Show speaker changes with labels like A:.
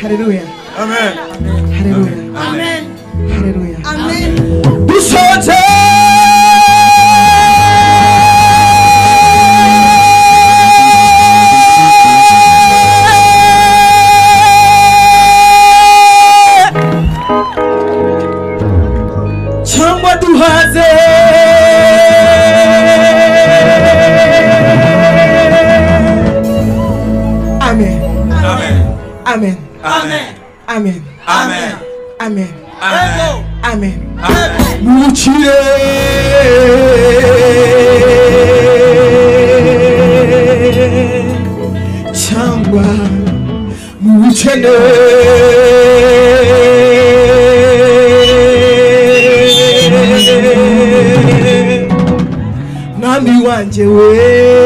A: Hallelujah.
B: Amen.
A: Hallelujah.
C: Amen.
A: Hallelujah.
C: Amen.
A: Dusote changwa duhaze Amen.
B: Amen.
A: Amen.
B: Amen.
A: Amen.
B: Amen.
A: Amen.
B: Amen.
A: Amen.
B: Amen.
A: Muchire changwa muchene nami wanje we